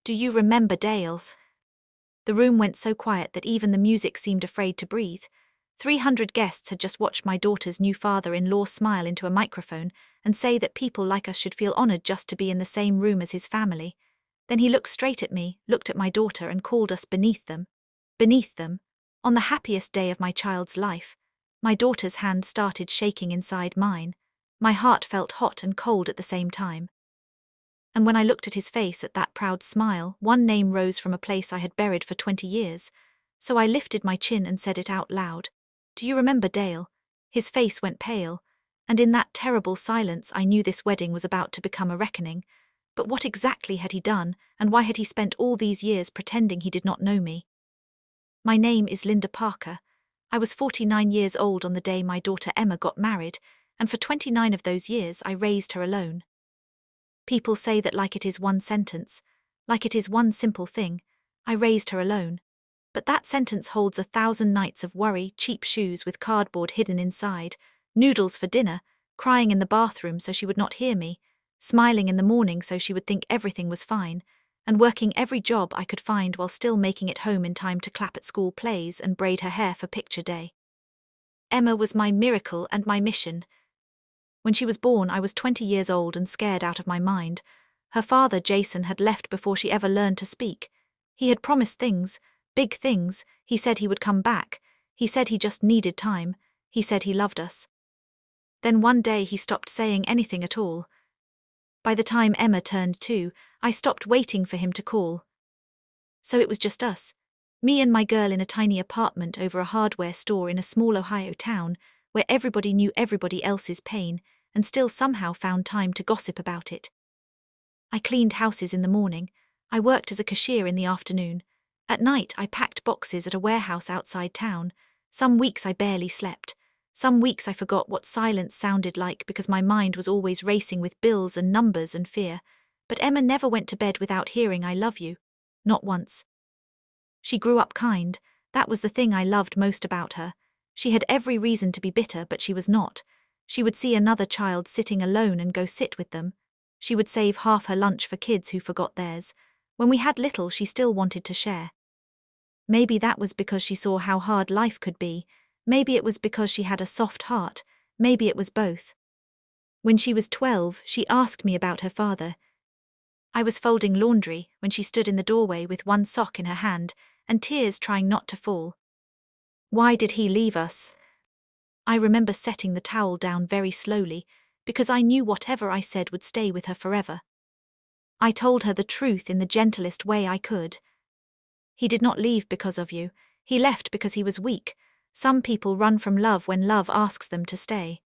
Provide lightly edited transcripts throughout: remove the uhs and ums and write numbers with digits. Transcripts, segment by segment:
Do you remember Dale's? The room went so quiet that even the music seemed afraid to breathe. 300 guests had just watched my daughter's new father-in-law smile into a microphone and say that people like us should feel honored just to be in the same room as his family. Then he looked straight at me, looked at my daughter and called us beneath them. Beneath them. On the happiest day of my child's life. My daughter's hand started shaking inside mine. My heart felt hot and cold at the same time. And when I looked at his face at that proud smile, one name rose from a place I had buried for 20 years. So I lifted my chin and said it out loud. Do you remember Dale? His face went pale, and in that terrible silence I knew this wedding was about to become a reckoning. But what exactly had he done, and why had he spent all these years pretending he did not know me? My name is Linda Parker. I was 49 years old on the day my daughter Emma got married, and for 29 of those years I raised her alone. People say that like it is one sentence, like it is one simple thing, I raised her alone. But that sentence holds 1,000 nights of worry, cheap shoes with cardboard hidden inside, noodles for dinner, crying in the bathroom so she would not hear me, smiling in the morning so she would think everything was fine, and working every job I could find while still making it home in time to clap at school plays and braid her hair for picture day. Emma was my miracle and my mission. When she was born, I was 20 years old and scared out of my mind. Her father, Jason, had left before she ever learned to speak. He had promised things, big things. He said he would come back. He said he just needed time. He said he loved us. Then one day he stopped saying anything at all. By the time Emma turned 2, I stopped waiting for him to call. So it was just us. Me and my girl in a tiny apartment over a hardware store in a small Ohio town, where everybody knew everybody else's pain, and still somehow found time to gossip about it. I cleaned houses in the morning. I worked as a cashier in the afternoon. At night I packed boxes at a warehouse outside town. Some weeks I barely slept. Some weeks I forgot what silence sounded like because my mind was always racing with bills and numbers and fear. But Emma never went to bed without hearing I love you. Not once. She grew up kind. That was the thing I loved most about her. She had every reason to be bitter, but she was not. She would see another child sitting alone and go sit with them. She would save half her lunch for kids who forgot theirs. When we had little, she still wanted to share. Maybe that was because she saw how hard life could be. Maybe it was because she had a soft heart. Maybe it was both. When she was 12, she asked me about her father. I was folding laundry when she stood in the doorway with one sock in her hand and tears trying not to fall. Why did he leave us? I remember setting the towel down very slowly because I knew whatever I said would stay with her forever. I told her the truth in the gentlest way I could. He did not leave because of you. He left because he was weak. Some people run from love when love asks them to stay.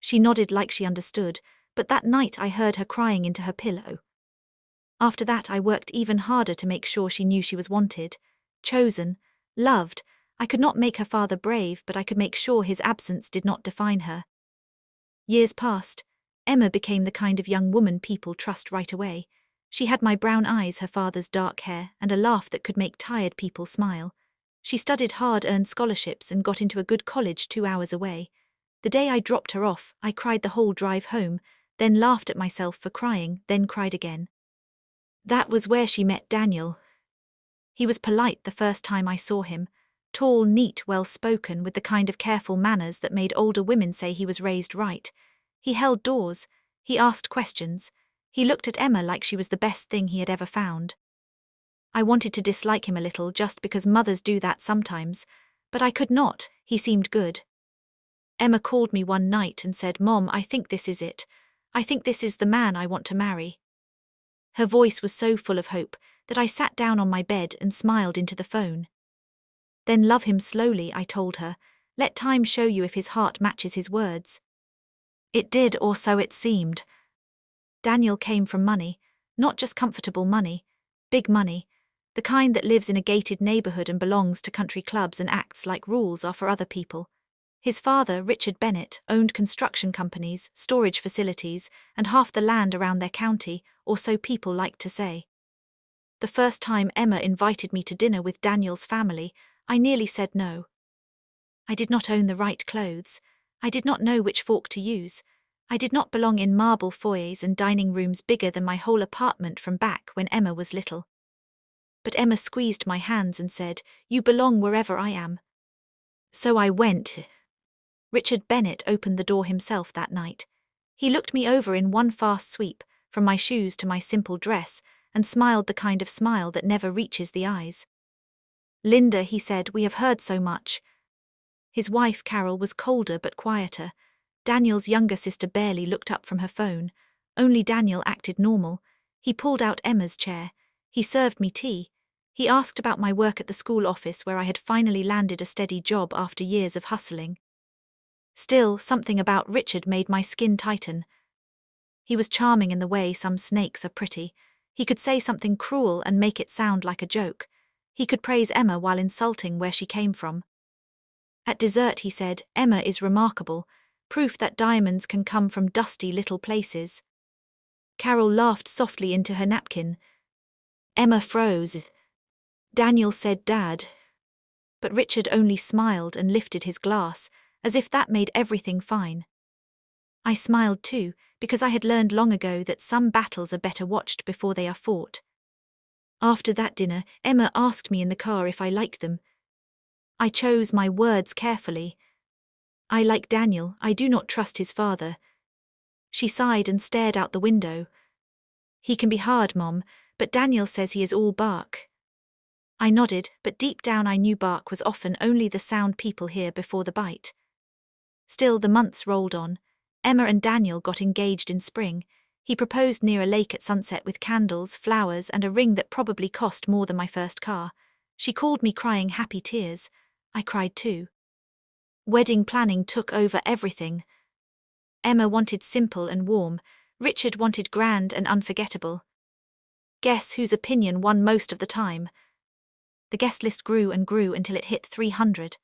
She nodded like she understood, but that night I heard her crying into her pillow. After that I worked even harder to make sure she knew she was wanted, chosen, loved. I could not make her father brave, but I could make sure his absence did not define her. Years passed. Emma became the kind of young woman people trust right away. She had my brown eyes, her father's dark hair, and a laugh that could make tired people smile. She studied hard, earned scholarships, and got into a good college 2 hours away. The day I dropped her off, I cried the whole drive home, then laughed at myself for crying, then cried again. That was where she met Daniel. He was polite the first time I saw him. Tall, neat, well-spoken, with the kind of careful manners that made older women say he was raised right. He held doors. He asked questions. He looked at Emma like she was the best thing he had ever found. I wanted to dislike him a little just because mothers do that sometimes, but I could not. He seemed good. Emma called me one night and said, "Mom, I think this is it. I think this is the man I want to marry." Her voice was so full of hope that I sat down on my bed and smiled into the phone. Then love him slowly, I told her. Let time show you if his heart matches his words. It did, or so it seemed. Daniel came from money, not just comfortable money, big money, the kind that lives in a gated neighborhood and belongs to country clubs and acts like rules are for other people. His father, Richard Bennett, owned construction companies, storage facilities, and half the land around their county, or so people liked to say. The first time Emma invited me to dinner with Daniel's family, I nearly said no. I did not own the right clothes. I did not know which fork to use. I did not belong in marble foyers and dining rooms bigger than my whole apartment from back when Emma was little. But Emma squeezed my hands and said, "You belong wherever I am." So I went. Richard Bennett opened the door himself that night. He looked me over in one fast sweep, from my shoes to my simple dress, and smiled the kind of smile that never reaches the eyes. "Linda," he said, "we have heard so much." His wife, Carol, was colder but quieter. Daniel's younger sister barely looked up from her phone. Only Daniel acted normal. He pulled out Emma's chair. He served me tea. He asked about my work at the school office where I had finally landed a steady job after years of hustling. Still, something about Richard made my skin tighten. He was charming in the way some snakes are pretty. He could say something cruel and make it sound like a joke. He could praise Emma while insulting where she came from. At dessert he said, "Emma is remarkable, proof that diamonds can come from dusty little places." Carol laughed softly into her napkin. Emma froze. Daniel said, "Dad." But Richard only smiled and lifted his glass, as if that made everything fine. I smiled too, because I had learned long ago that some battles are better watched before they are fought. After that dinner, Emma asked me in the car if I liked them. I chose my words carefully. "I like Daniel, I do not trust his father." She sighed and stared out the window. "He can be hard, Mom, but Daniel says he is all bark." I nodded, but deep down I knew bark was often only the sound people hear before the bite. Still, the months rolled on. Emma and Daniel got engaged in spring. He proposed near a lake at sunset with candles, flowers, and a ring that probably cost more than my first car. She called me crying happy tears. I cried too. Wedding planning took over everything. Emma wanted simple and warm. Richard wanted grand and unforgettable. Guess whose opinion won most of the time? The guest list grew and grew until it hit 300.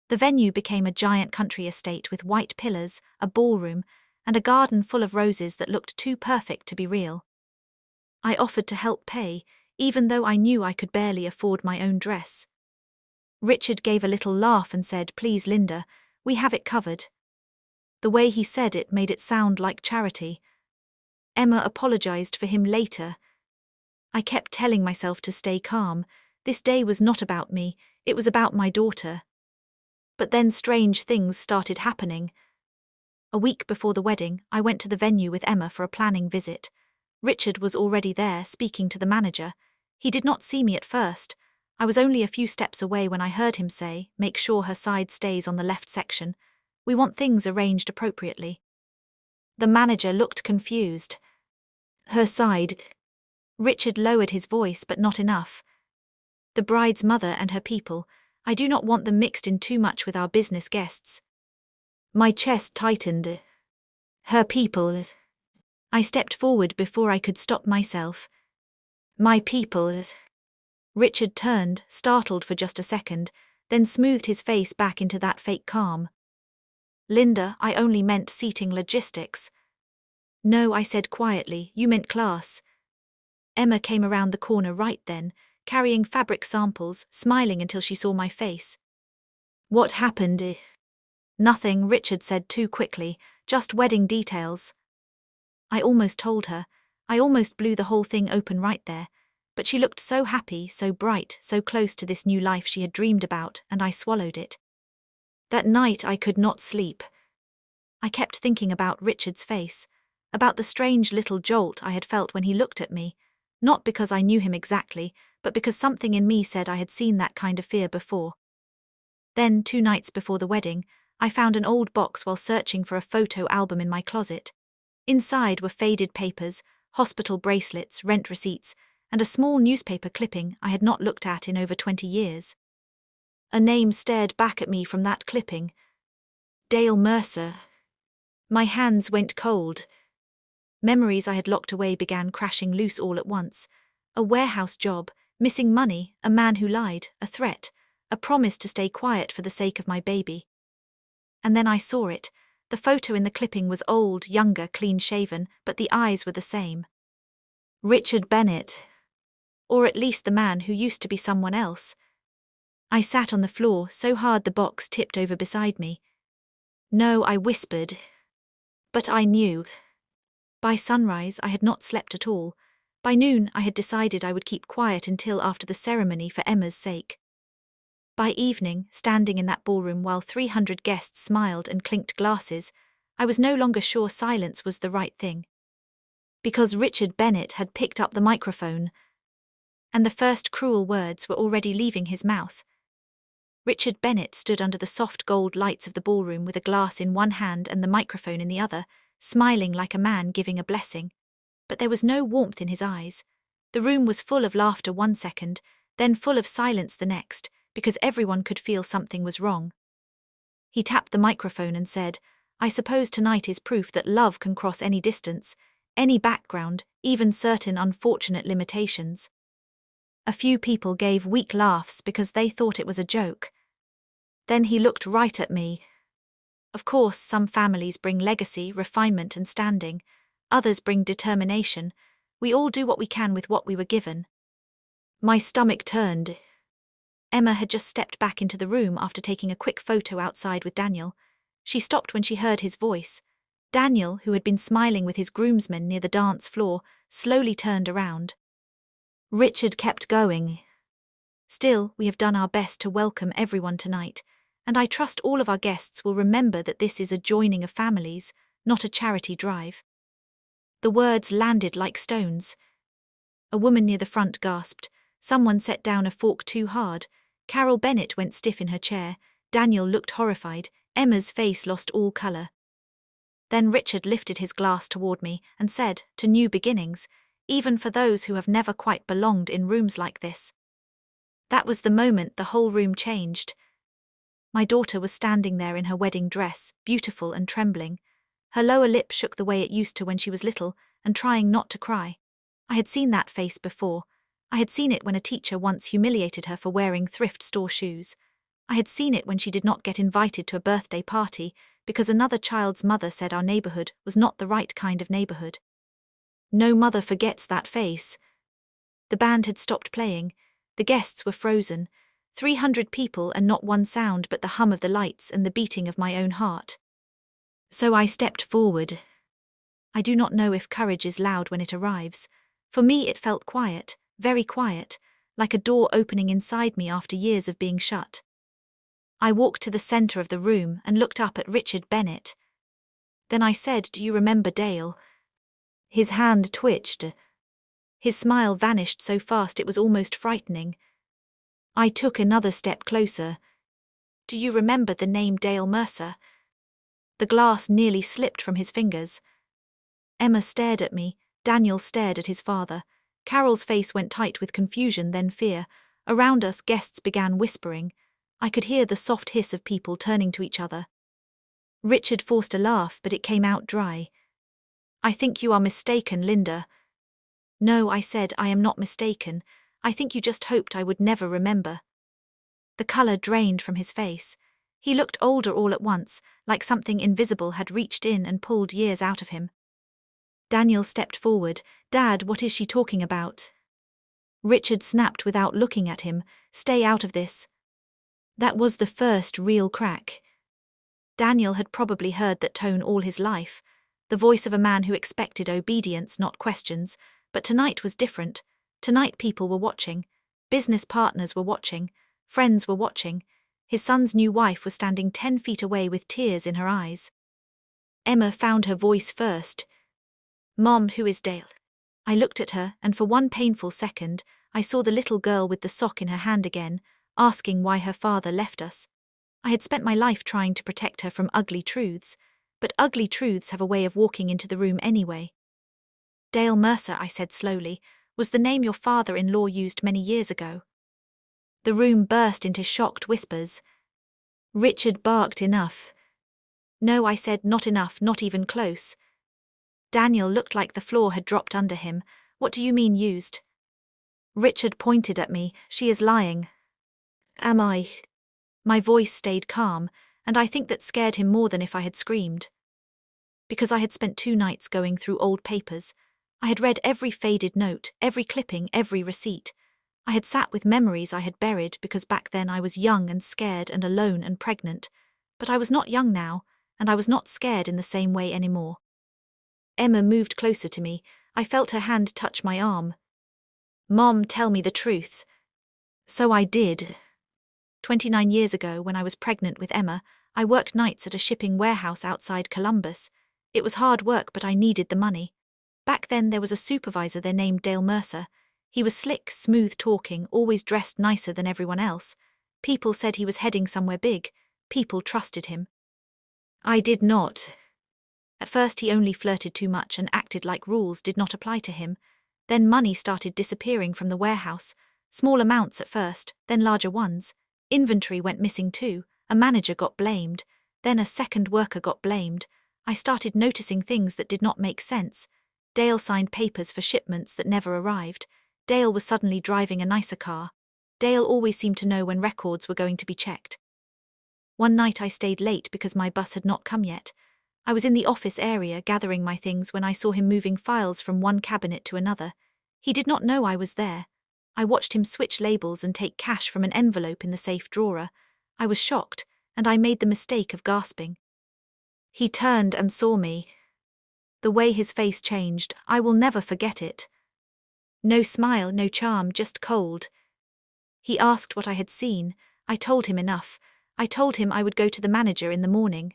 The venue became a giant country estate with white pillars, a ballroom, and a garden full of roses that looked too perfect to be real. I offered to help pay, even though I knew I could barely afford my own dress. Richard gave a little laugh and said, "Please, Linda, we have it covered." The way he said it made it sound like charity. Emma apologized for him later. I kept telling myself to stay calm. This day was not about me, it was about my daughter. But then strange things started happening. A week before the wedding, I went to the venue with Emma for a planning visit. Richard was already there, speaking to the manager. He did not see me at first. I was only a few steps away when I heard him say, "Make sure her side stays on the left section. We want things arranged appropriately." The manager looked confused. "Her side?" Richard lowered his voice, but not enough. "The bride's mother and her people. I do not want them mixed in too much with our business guests." My chest tightened. "Her people." I stepped forward before I could stop myself. "My people." Richard turned, startled for just a second, then smoothed his face back into that fake calm. "Linda, I only meant seating logistics." "No," I said quietly, "you meant class." Emma came around the corner right then, carrying fabric samples, smiling until she saw my face. "What happened?" "Nothing," Richard said too quickly, "just wedding details." I almost told her. I almost blew the whole thing open right there. But she looked so happy, so bright, so close to this new life she had dreamed about, and I swallowed it. That night I could not sleep. I kept thinking about Richard's face, about the strange little jolt I had felt when he looked at me, not because I knew him exactly, but because something in me said I had seen that kind of fear before. Then, 2 nights before the wedding, I found an old box while searching for a photo album in my closet. Inside were faded papers, hospital bracelets, rent receipts, and a small newspaper clipping I had not looked at in over 20 years. A name stared back at me from that clipping. Dale Mercer. My hands went cold. Memories I had locked away began crashing loose all at once. A warehouse job, missing money, a man who lied, a threat, a promise to stay quiet for the sake of my baby. And then I saw it. The photo in the clipping was old, younger, clean-shaven, but the eyes were the same. Richard Bennett. Or at least the man who used to be someone else. I sat on the floor, so hard the box tipped over beside me. "No," I whispered. But I knew. By sunrise, I had not slept at all. By noon, I had decided I would keep quiet until after the ceremony for Emma's sake. By evening, standing in that ballroom while 300 guests smiled and clinked glasses, I was no longer sure silence was the right thing. Because Richard Bennett had picked up the microphone, and the first cruel words were already leaving his mouth. Richard Bennett stood under the soft gold lights of the ballroom with a glass in one hand and the microphone in the other, smiling like a man giving a blessing. But there was no warmth in his eyes. The room was full of laughter one second, then full of silence the next, because everyone could feel something was wrong. He tapped the microphone and said, "I suppose tonight is proof that love can cross any distance, any background, even certain unfortunate limitations." A few people gave weak laughs because they thought it was a joke. Then he looked right at me. Of course, some families bring legacy, refinement and standing. Others bring determination. We all do what we can with what we were given. My stomach turned. Emma had just stepped back into the room after taking a quick photo outside with Daniel. She stopped when she heard his voice. Daniel, who had been smiling with his groomsmen near the dance floor, slowly turned around. Richard kept going. "Still, we have done our best to welcome everyone tonight, and I trust all of our guests will remember that this is a joining of families, not a charity drive." The words landed like stones. A woman near the front gasped. Someone set down a fork too hard. Carol Bennett went stiff in her chair. Daniel looked horrified. Emma's face lost all colour. Then Richard lifted his glass toward me and said, "To new beginnings, even for those who have never quite belonged in rooms like this." That was the moment the whole room changed. My daughter was standing there in her wedding dress, beautiful and trembling. Her lower lip shook the way it used to when she was little, and trying not to cry. I had seen that face before. I had seen it when a teacher once humiliated her for wearing thrift store shoes. I had seen it when she did not get invited to a birthday party because another child's mother said our neighborhood was not the right kind of neighborhood. No mother forgets that face. The band had stopped playing. The guests were frozen. 300 people and not one sound but the hum of the lights and the beating of my own heart. So I stepped forward. I do not know if courage is loud when it arrives. For me it felt quiet, very quiet, like a door opening inside me after years of being shut. I walked to the center of the room and looked up at Richard Bennett. Then I said, "Do you remember Dale?" His hand twitched. His smile vanished so fast it was almost frightening. I took another step closer. "Do you remember the name Dale Mercer?" The glass nearly slipped from his fingers. Emma stared at me. Daniel stared at his father. Carol's face went tight with confusion, then fear. Around us, guests began whispering. I could hear the soft hiss of people turning to each other. Richard forced a laugh, but it came out dry. "I think you are mistaken, Linda." "No," I said, "I am not mistaken. I think you just hoped I would never remember." The colour drained from his face. He looked older all at once, like something invisible had reached in and pulled years out of him. Daniel stepped forward. "Dad, what is she talking about?" Richard snapped without looking at him, "Stay out of this." That was the first real crack. Daniel had probably heard that tone all his life, the voice of a man who expected obedience, not questions, but tonight was different. Tonight people were watching. Business partners were watching. Friends were watching. His son's new wife was standing 10 feet away with tears in her eyes. Emma found her voice first. "Mom, who is Dale?" I looked at her, and for one painful second, I saw the little girl with the sock in her hand again, asking why her father left us. I had spent my life trying to protect her from ugly truths, but ugly truths have a way of walking into the room anyway. "Dale Mercer," I said slowly, "was the name your father-in-law used many years ago." The room burst into shocked whispers. Richard barked, "Enough." "No," I said, "not enough, not even close." Daniel looked like the floor had dropped under him. "What do you mean used?" Richard pointed at me. "She is lying." "Am I?" My voice stayed calm, and I think that scared him more than if I had screamed. Because I had spent 2 nights going through old papers. I had read every faded note, every clipping, every receipt. I had sat with memories I had buried because back then I was young and scared and alone and pregnant. But I was not young now. and I was not scared in the same way anymore. Emma moved closer to me. I felt her hand touch my arm. "Mom, tell me the truth." So I did. 29 years ago, when I was pregnant with Emma, I worked nights at a shipping warehouse outside Columbus. It was hard work, but I needed the money. Back then there was a supervisor there named Dale Mercer. He was slick, smooth-talking, always dressed nicer than everyone else. People said he was heading somewhere big. People trusted him. I did not. At first he only flirted too much and acted like rules did not apply to him. Then money started disappearing from the warehouse. Small amounts at first, then larger ones. Inventory went missing too. A manager got blamed. Then a second worker got blamed. I started noticing things that did not make sense. Dale signed papers for shipments that never arrived. Dale was suddenly driving a nicer car. Dale always seemed to know when records were going to be checked. One night I stayed late because my bus had not come yet. I was in the office area gathering my things when I saw him moving files from one cabinet to another. He did not know I was there. I watched him switch labels and take cash from an envelope in the safe drawer. I was shocked, and I made the mistake of gasping. He turned and saw me. The way his face changed, I will never forget it. No smile, no charm, just cold. He asked what I had seen. I told him enough. I told him I would go to the manager in the morning.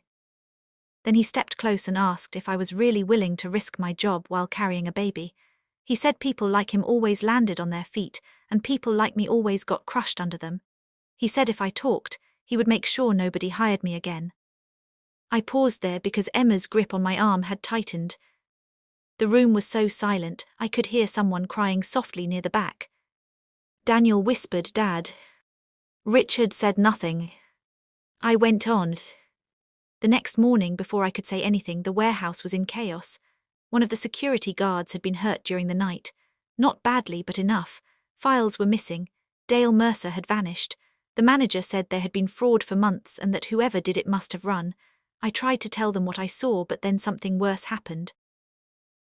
Then he stepped close and asked if I was really willing to risk my job while carrying a baby. He said people like him always landed on their feet, and people like me always got crushed under them. He said if I talked, he would make sure nobody hired me again. I paused there because Emma's grip on my arm had tightened. The room was so silent, I could hear someone crying softly near the back. Daniel whispered, "Dad." Richard said nothing. I went on. The next morning, before I could say anything, the warehouse was in chaos. One of the security guards had been hurt during the night. Not badly, but enough. Files were missing. Dale Mercer had vanished. The manager said there had been fraud for months and that whoever did it must have run. I tried to tell them what I saw, but then something worse happened.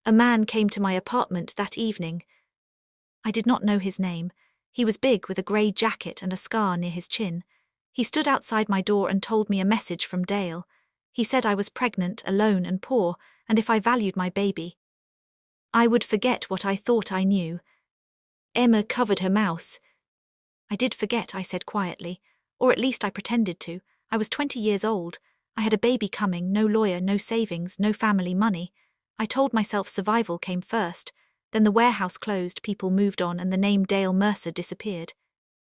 A man came to my apartment that evening. I did not know his name. He was big with a grey jacket and a scar near his chin. He stood outside my door and told me a message from Dale. He said I was pregnant, alone and poor, and if I valued my baby, I would forget what I thought I knew. Emma covered her mouth. I did forget, I said quietly, or at least I pretended to. I was 20 years old. I had a baby coming, no lawyer, no savings, no family money. I told myself survival came first. Then the warehouse closed, people moved on, and the name Dale Mercer disappeared.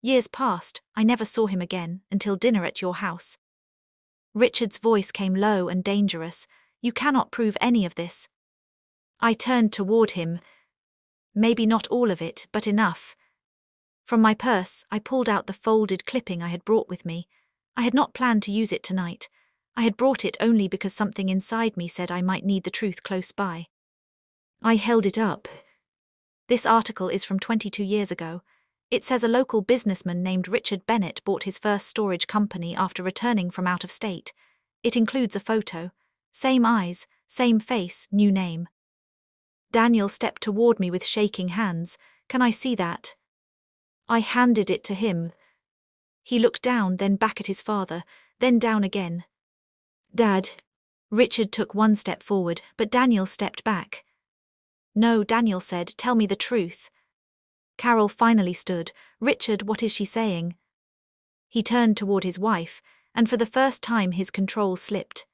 Years passed. I never saw him again, until dinner at your house. Richard's voice came low and dangerous. You cannot prove any of this. I turned toward him. Maybe not all of it, but enough. From my purse, I pulled out the folded clipping I had brought with me. I had not planned to use it tonight. I had brought it only because something inside me said I might need the truth close by. I held it up. This article is from 22 years ago. It says a local businessman named Richard Bennett bought his first storage company after returning from out of state. It includes a photo. Same eyes, same face, new name. Daniel stepped toward me with shaking hands. Can I see that? I handed it to him. He looked down, then back at his father, then down again. Dad. Richard took one step forward, but Daniel stepped back. No, Daniel said, tell me the truth. Carol finally stood. Richard, what is she saying? He turned toward his wife, and for the first time his control slipped.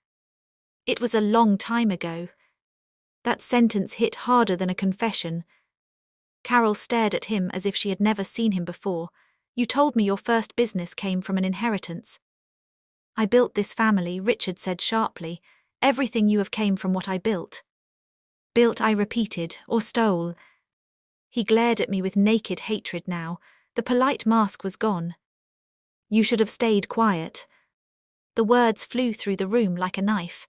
It was a long time ago. That sentence hit harder than a confession. Carol stared at him as if she had never seen him before. You told me your first business came from an inheritance. I built this family, Richard said sharply. Everything you have came from what I built. Built, I repeated, or stole. He glared at me with naked hatred now. The polite mask was gone. You should have stayed quiet. The words flew through the room like a knife.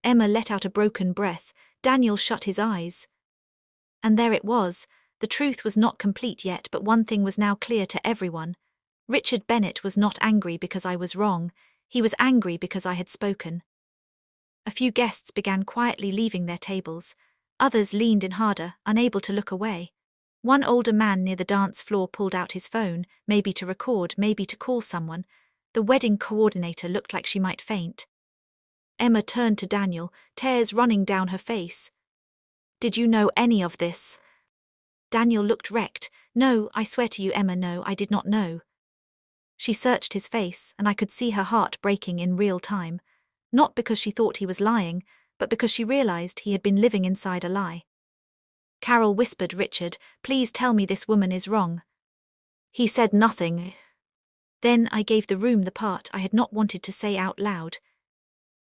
Emma let out a broken breath. Daniel shut his eyes. And there it was. The truth was not complete yet, but one thing was now clear to everyone. Richard Bennett was not angry because I was wrong. He was angry because I had spoken. A few guests began quietly leaving their tables. Others leaned in harder, unable to look away. One older man near the dance floor pulled out his phone, maybe to record, maybe to call someone. The wedding coordinator looked like she might faint. Emma turned to Daniel, tears running down her face. Did you know any of this? Daniel looked wrecked. No, I swear to you, Emma, no, I did not know. She searched his face, and I could see her heart breaking in real time. Not because she thought he was lying, but because she realized he had been living inside a lie. Carol whispered, Richard, please tell me this woman is wrong. He said nothing. Then I gave the room the part I had not wanted to say out loud.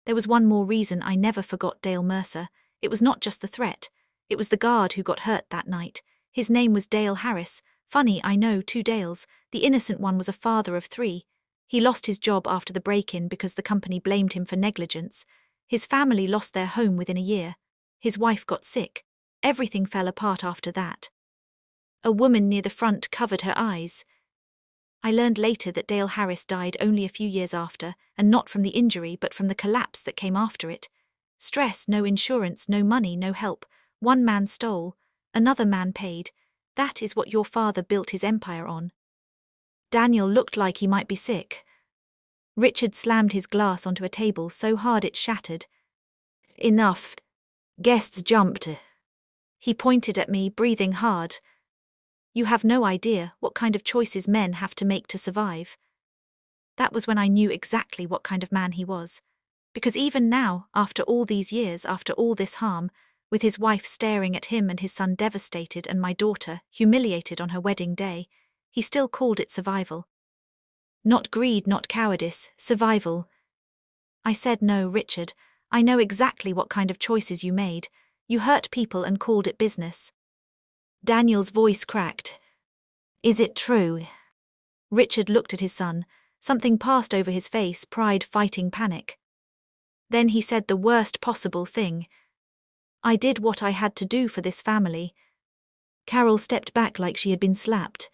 There was one more reason I never forgot Dale Mercer. It was not just the threat. It was the guard who got hurt that night. His name was Dale Harris. Funny, I know, 2 Dales. The innocent one was a father of 3. He lost his job after the break-in because the company blamed him for negligence. His family lost their home within a year. His wife got sick. Everything fell apart after that. A woman near the front covered her eyes. I learned later that Dale Harris died only a few years after, and not from the injury but from the collapse that came after it. Stress, no insurance, no money, no help. One man stole, another man paid. That is what your father built his empire on. Daniel looked like he might be sick. Richard slammed his glass onto a table so hard it shattered. Enough. Guests jumped. He pointed at me, breathing hard. You have no idea what kind of choices men have to make to survive. That was when I knew exactly what kind of man he was. Because even now, after all these years, after all this harm, with his wife staring at him and his son devastated and my daughter humiliated on her wedding day, he still called it survival. Not greed, not cowardice, survival. I said, no, Richard, I know exactly what kind of choices you made. You hurt people and called it business. Daniel's voice cracked. Is it true? Richard looked at his son. Something passed over his face, pride fighting panic. Then he said the worst possible thing. I did what I had to do for this family. Carol stepped back like she had been slapped.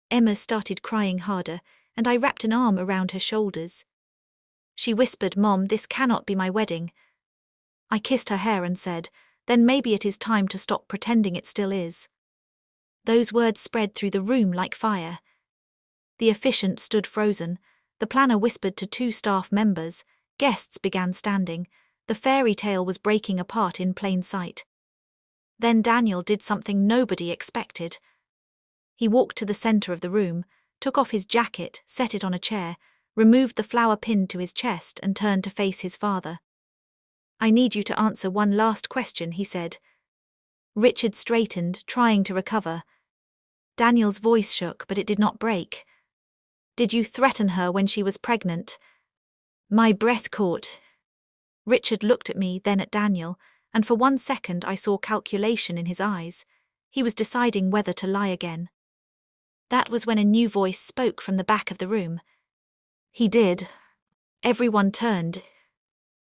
Emma started crying harder, and I wrapped an arm around her shoulders. She whispered, Mom, this cannot be my wedding. I kissed her hair and said, then maybe it is time to stop pretending it still is. Those words spread through the room like fire. The officiant stood frozen. The planner whispered to 2 staff members. Guests began standing. The fairy tale was breaking apart in plain sight. Then Daniel did something nobody expected. He walked to the center of the room, took off his jacket, set it on a chair, removed the flower pinned to his chest and turned to face his father. I need you to answer one last question, he said. Richard straightened, trying to recover. Daniel's voice shook, but it did not break. Did you threaten her when she was pregnant? My breath caught. Richard looked at me, then at Daniel, and for 1 second I saw calculation in his eyes. He was deciding whether to lie again. That was when a new voice spoke from the back of the room. He did. Everyone turned.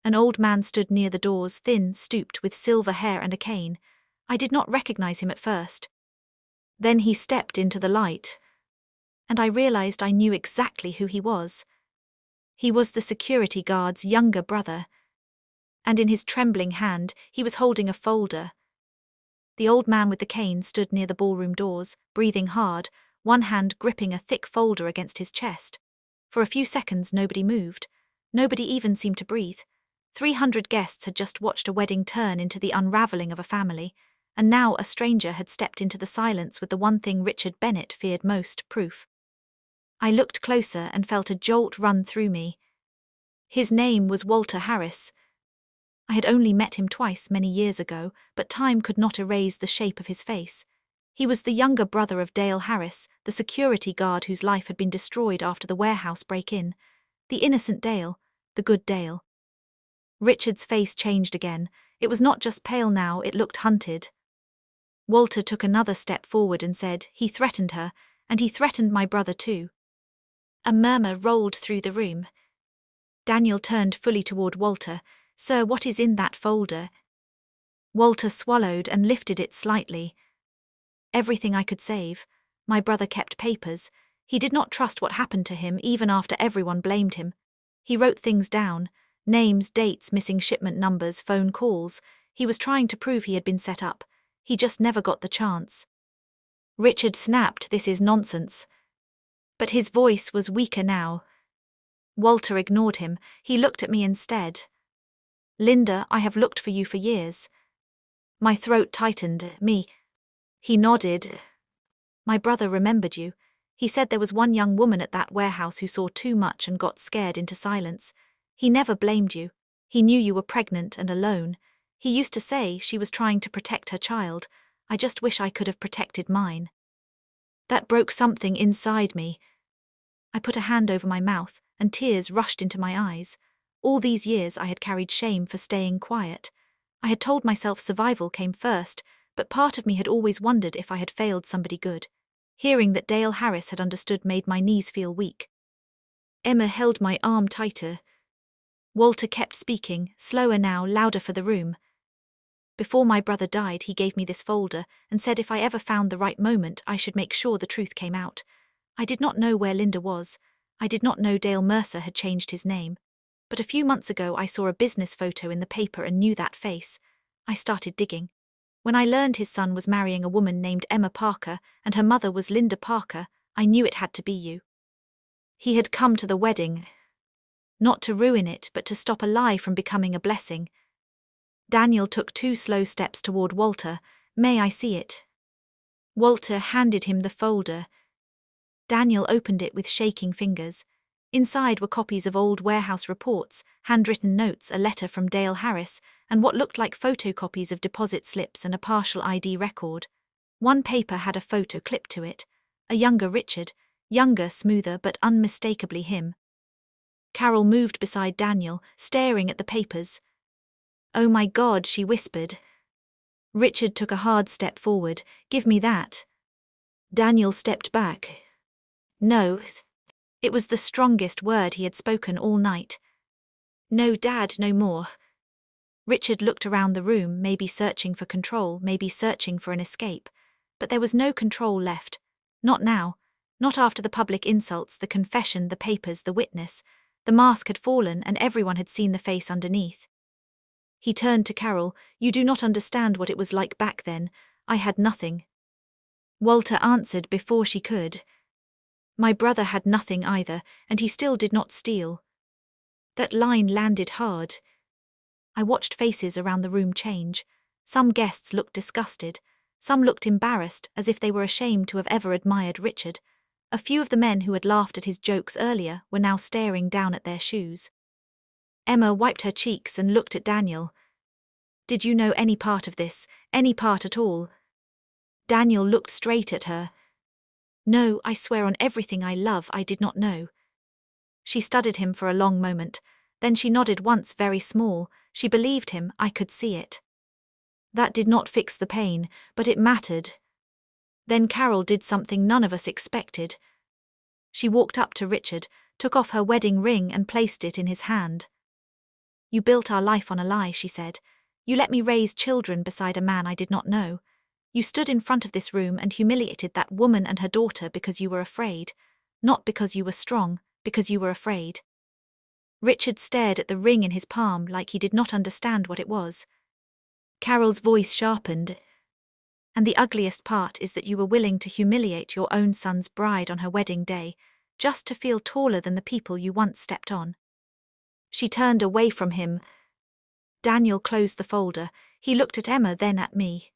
An old man stood near the doors, thin, stooped, with silver hair and a cane. I did not recognize him at first. Then he stepped into the light. And I realized I knew exactly who he was. He was the security guard's younger brother. And in his trembling hand, he was holding a folder. The old man with the cane stood near the ballroom doors, breathing hard, one hand gripping a thick folder against his chest. For a few seconds nobody moved. Nobody even seemed to breathe. 300 guests had just watched a wedding turn into the unraveling of a family, and now a stranger had stepped into the silence with the one thing Richard Bennett feared most, proof. I looked closer and felt a jolt run through me. His name was Walter Harris. I had only met him twice many years ago, but time could not erase the shape of his face. He was the younger brother of Dale Harris, the security guard whose life had been destroyed after the warehouse break-in. The innocent Dale, the good Dale. Richard's face changed again. It was not just pale now, it looked hunted. Walter took another step forward and said, he threatened her, and he threatened my brother too. A murmur rolled through the room. Daniel turned fully toward Walter. Sir, what is in that folder? Walter swallowed and lifted it slightly. Everything I could save. My brother kept papers. He did not trust what happened to him even after everyone blamed him. He wrote things down. Names, dates, missing shipment numbers, phone calls. He was trying to prove he had been set up. He just never got the chance. Richard snapped, this is nonsense. But his voice was weaker now. Walter ignored him. He looked at me instead. Linda, I have looked for you for years. My throat tightened. Me. He nodded. My brother remembered you. He said there was one young woman at that warehouse who saw too much and got scared into silence. He never blamed you. He knew you were pregnant and alone. He used to say she was trying to protect her child. I just wish I could have protected mine. That broke something inside me. I put a hand over my mouth, and tears rushed into my eyes. All these years I had carried shame for staying quiet. I had told myself survival came first, but part of me had always wondered if I had failed somebody good. Hearing that Dale Harris had understood made my knees feel weak. Emma held my arm tighter. Walter kept speaking, slower now, louder for the room. Before my brother died, he gave me this folder and said if I ever found the right moment, I should make sure the truth came out. I did not know where Linda was. I did not know Dale Mercer had changed his name. But a few months ago I saw a business photo in the paper and knew that face. I started digging. When I learned his son was marrying a woman named Emma Parker and her mother was Linda Parker, I knew it had to be you. He had come to the wedding. Not to ruin it, but to stop a lie from becoming a blessing. Daniel took 2 slow steps toward Walter. May I see it? Walter handed him the folder. Daniel opened it with shaking fingers. Inside were copies of old warehouse reports, handwritten notes, a letter from Dale Harris, and what looked like photocopies of deposit slips and a partial ID record. One paper had a photo clipped to it. A younger Richard, younger, smoother, but unmistakably him. Carol moved beside Daniel, staring at the papers. "Oh my God," she whispered. Richard took a hard step forward. "Give me that." Daniel stepped back. "No." It was the strongest word he had spoken all night. "No, Dad, no more." Richard looked around the room, maybe searching for control, maybe searching for an escape. But there was no control left. Not now. Not after the public insults, the confession, the papers, the witness. The mask had fallen and everyone had seen the face underneath. He turned to Carol. "You do not understand what it was like back then. I had nothing." Walter answered before she could. "My brother had nothing either, and he still did not steal." That line landed hard. I watched faces around the room change. Some guests looked disgusted. Some looked embarrassed, as if they were ashamed to have ever admired Richard. A few of the men who had laughed at his jokes earlier were now staring down at their shoes. Emma wiped her cheeks and looked at Daniel. "Did you know any part of this, any part at all?" Daniel looked straight at her. "No, I swear on everything I love, I did not know." She studied him for a long moment. Then she nodded once, very small. She believed him, I could see it. That did not fix the pain, but it mattered. Then Carol did something none of us expected. She walked up to Richard, took off her wedding ring and placed it in his hand. "You built our life on a lie," she said. "You let me raise children beside a man I did not know. You stood in front of this room and humiliated that woman and her daughter because you were afraid. Not because you were strong, because you were afraid." Richard stared at the ring in his palm like he did not understand what it was. Carol's voice sharpened. "And the ugliest part is that you were willing to humiliate your own son's bride on her wedding day, just to feel taller than the people you once stepped on." She turned away from him. Daniel closed the folder. He looked at Emma, then at me.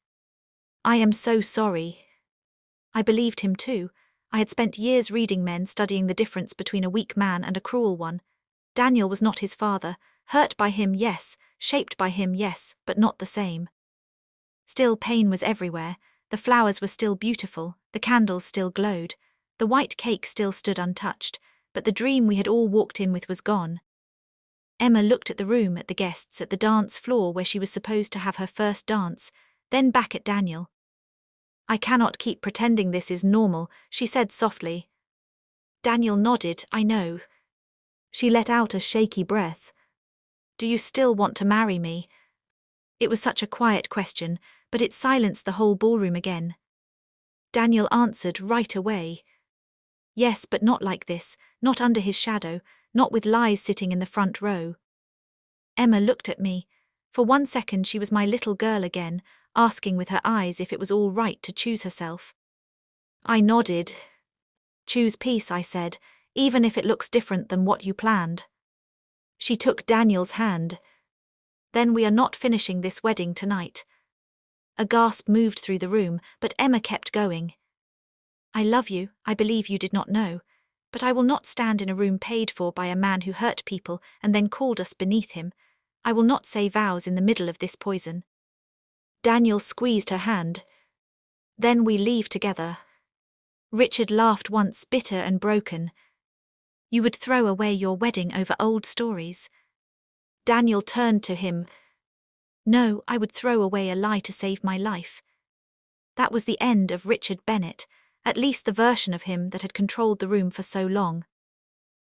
"I am so sorry." I believed him too. I had spent years reading men, studying the difference between a weak man and a cruel one. Daniel was not his father. Hurt by him, yes. Shaped by him, yes, but not the same. Still, pain was everywhere. The flowers were still beautiful. The candles still glowed. The white cake still stood untouched. But the dream we had all walked in with was gone. Emma looked at the room, at the guests, at the dance floor where she was supposed to have her first dance, then back at Daniel. "I cannot keep pretending this is normal," she said softly. Daniel nodded. "I know." She let out a shaky breath. "Do you still want to marry me?" It was such a quiet question, but it silenced the whole ballroom again. Daniel answered right away. "Yes, but not like this, not under his shadow, not with lies sitting in the front row." Emma looked at me. For 1 second she was my little girl again, asking with her eyes if it was all right to choose herself. I nodded. "Choose peace," I said, "even if it looks different than what you planned." She took Daniel's hand. Then we are not finishing this wedding tonight. A gasp moved through the room, but Emma kept going. I love you, I believe you did not know, but I will not stand in a room paid for by a man who hurt people and then called us beneath him. I will not say vows in the middle of this poison. Daniel squeezed her hand. Then we leave together. Richard laughed once, bitter and broken. You would throw away your wedding over old stories. Daniel turned to him. No, I would throw away a lie to save my life. That was the end of Richard Bennett, at least the version of him that had controlled the room for so long.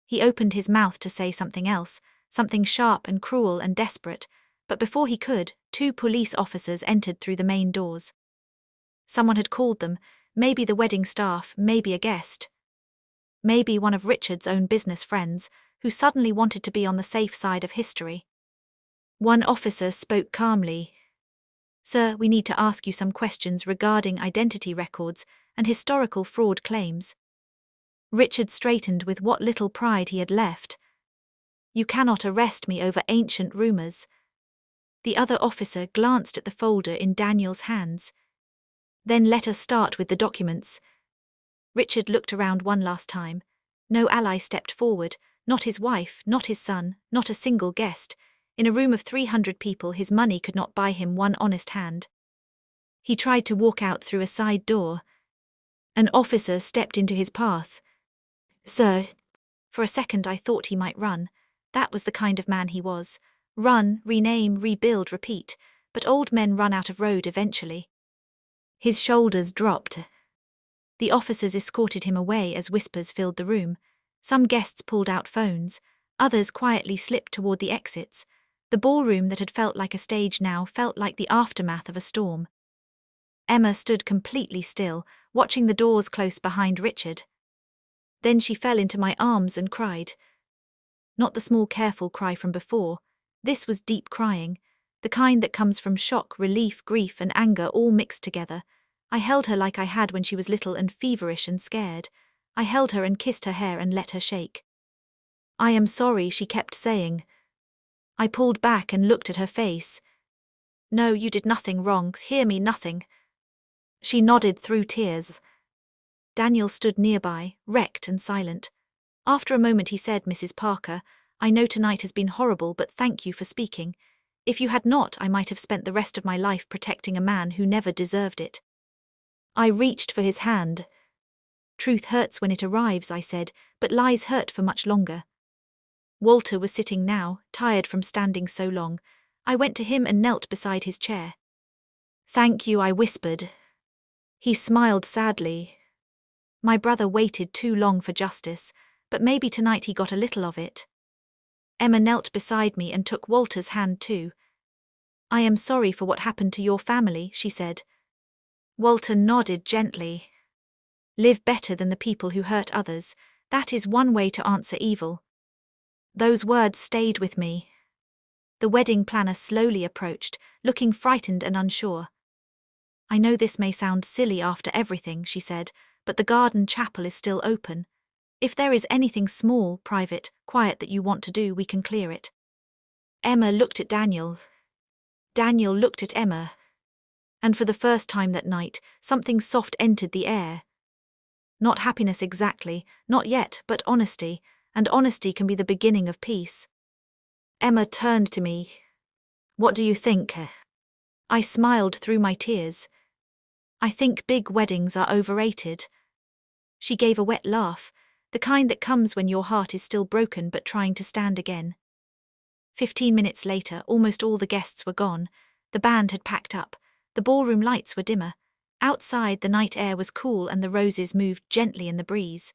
He opened his mouth to say something else, something sharp and cruel and desperate, but before he could, 2 police officers entered through the main doors. Someone had called them, maybe the wedding staff, maybe a guest. Maybe one of Richard's own business friends, who suddenly wanted to be on the safe side of history. One officer spoke calmly. Sir, we need to ask you some questions regarding identity records and historical fraud claims. Richard straightened with what little pride he had left. You cannot arrest me over ancient rumors. The other officer glanced at the folder in Daniel's hands. Then let us start with the documents. Richard looked around one last time. No ally stepped forward, not his wife, not his son, not a single guest. In a room of 300 people, his money could not buy him one honest hand. He tried to walk out through a side door. An officer stepped into his path. Sir. For a second I thought he might run. That was the kind of man he was. Run, rename, rebuild, repeat. But old men run out of road eventually. His shoulders dropped. The officers escorted him away as whispers filled the room. Some guests pulled out phones. Others quietly slipped toward the exits. The ballroom that had felt like a stage now felt like the aftermath of a storm. Emma stood completely still, watching the doors close behind Richard. Then she fell into my arms and cried. Not the small careful cry from before. This was deep crying, the kind that comes from shock, relief, grief and anger all mixed together. I held her like I had when she was little and feverish and scared. I held her and kissed her hair and let her shake. I am sorry, she kept saying. I pulled back and looked at her face. No, you did nothing wrong, hear me, nothing. She nodded through tears. Daniel stood nearby, wrecked and silent. After a moment he said, Mrs. Parker, I know tonight has been horrible, but thank you for speaking. If you had not, I might have spent the rest of my life protecting a man who never deserved it. I reached for his hand. Truth hurts when it arrives, I said, but lies hurt for much longer. Walter was sitting now, tired from standing so long. I went to him and knelt beside his chair. Thank you, I whispered. He smiled sadly. My brother waited too long for justice, but maybe tonight he got a little of it. Emma knelt beside me and took Walter's hand too. I am sorry for what happened to your family, she said. Walter nodded gently. Live better than the people who hurt others. That is one way to answer evil. Those words stayed with me. The wedding planner slowly approached, looking frightened and unsure. I know this may sound silly after everything, she said, but the garden chapel is still open. If there is anything small, private, quiet that you want to do, we can clear it. Emma looked at Daniel. Daniel looked at Emma. And for the first time that night, something soft entered the air. Not happiness exactly, not yet, but honesty, and honesty can be the beginning of peace. Emma turned to me. What do you think? I smiled through my tears. I think big weddings are overrated. She gave a wet laugh, the kind that comes when your heart is still broken but trying to stand again. 15 minutes later, almost all the guests were gone. The band had packed up. The ballroom lights were dimmer. Outside, the night air was cool and the roses moved gently in the breeze.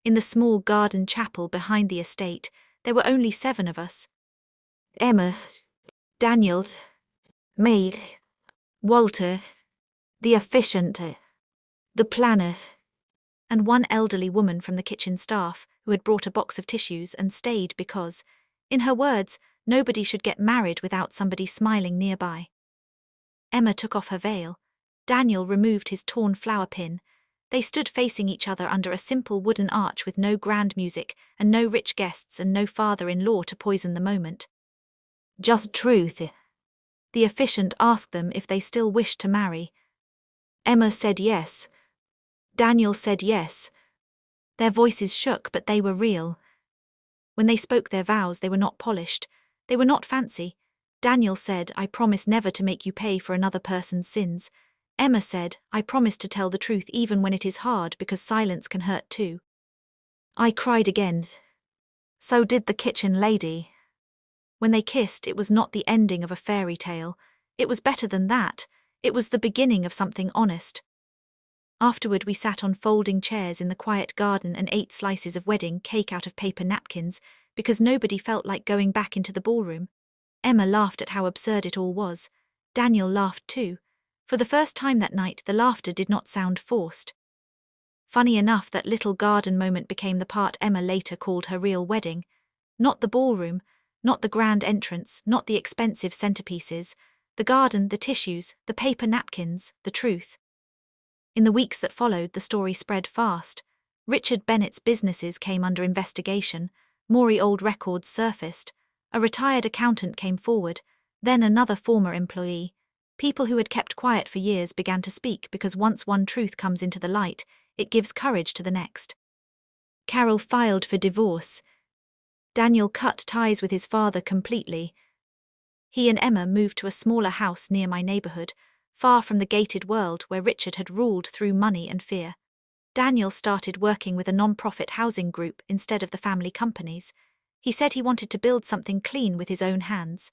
In the small garden chapel behind the estate, there were only 7 of us. Emma, Daniel, me, Walter, the officiant, the planner, and one elderly woman from the kitchen staff who had brought a box of tissues and stayed because, in her words, nobody should get married without somebody smiling nearby. Emma took off her veil. Daniel removed his torn flower pin. They stood facing each other under a simple wooden arch with no grand music and no rich guests and no father-in-law to poison the moment. Just truth. The officiant asked them if they still wished to marry. Emma said yes. Daniel said yes. Their voices shook, but they were real. When they spoke their vows, they were not polished. They were not fancy. Daniel said, "I promise never to make you pay for another person's sins." Emma said, "I promise to tell the truth even when it is hard, because silence can hurt too." I cried again. So did the kitchen lady. When they kissed, it was not the ending of a fairy tale. It was better than that. It was the beginning of something honest. Afterward, we sat on folding chairs in the quiet garden and ate slices of wedding cake out of paper napkins, because nobody felt like going back into the ballroom. Emma laughed at how absurd it all was. Daniel laughed too. For the first time that night, the laughter did not sound forced. Funny enough, that little garden moment became the part Emma later called her real wedding. Not the ballroom, not the grand entrance, not the expensive centerpieces. The garden, the tissues, the paper napkins, the truth. In the weeks that followed, the story spread fast. Richard Bennett's businesses came under investigation. More old records surfaced. A retired accountant came forward, then another former employee. People who had kept quiet for years began to speak, because once one truth comes into the light, it gives courage to the next. Carol filed for divorce. Daniel cut ties with his father completely. He and Emma moved to a smaller house near my neighborhood, far from the gated world where Richard had ruled through money and fear. Daniel started working with a non-profit housing group instead of the family companies. He said he wanted to build something clean with his own hands.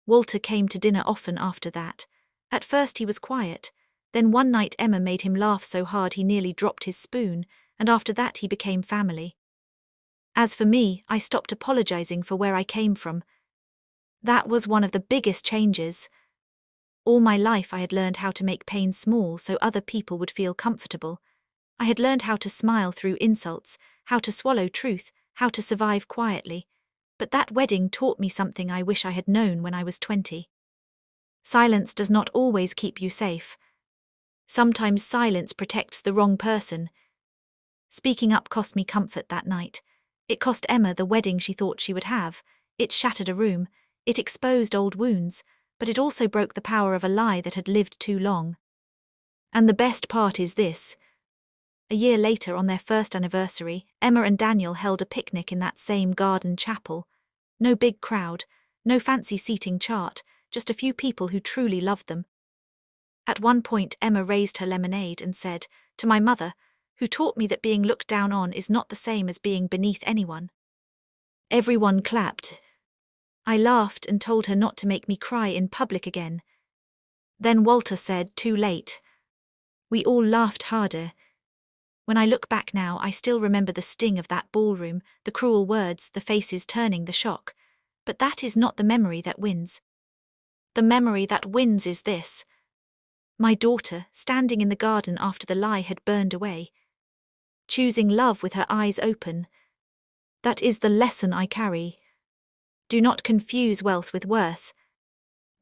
Walter came to dinner often after that. At first he was quiet. Then one night Emma made him laugh so hard he nearly dropped his spoon, and after that he became family. As for me, I stopped apologizing for where I came from. That was one of the biggest changes. All my life I had learned how to make pain small so other people would feel comfortable. I had learned how to smile through insults, how to swallow truth, how to survive quietly. But that wedding taught me something I wish I had known when I was 20. Silence does not always keep you safe. Sometimes silence protects the wrong person. Speaking up cost me comfort that night. It cost Emma the wedding she thought she would have. It shattered a room. It exposed old wounds. But it also broke the power of a lie that had lived too long. And the best part is this. A year later, on their first anniversary, Emma and Daniel held a picnic in that same garden chapel. No big crowd, no fancy seating chart, just a few people who truly loved them. At one point, Emma raised her lemonade and said, "To my mother, who taught me that being looked down on is not the same as being beneath anyone." Everyone clapped. I laughed and told her not to make me cry in public again. Then Walter said, "Too late." We all laughed harder. When I look back now, I still remember the sting of that ballroom, the cruel words, the faces turning, the shock. But that is not the memory that wins. The memory that wins is this. My daughter, standing in the garden after the lie had burned away. Choosing love with her eyes open. That is the lesson I carry. Do not confuse wealth with worth.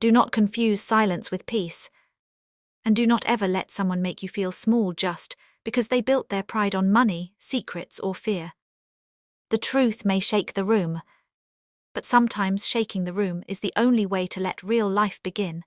Do not confuse silence with peace. And do not ever let someone make you feel small just because they built their pride on money, secrets, or fear. The truth may shake the room, but sometimes shaking the room is the only way to let real life begin.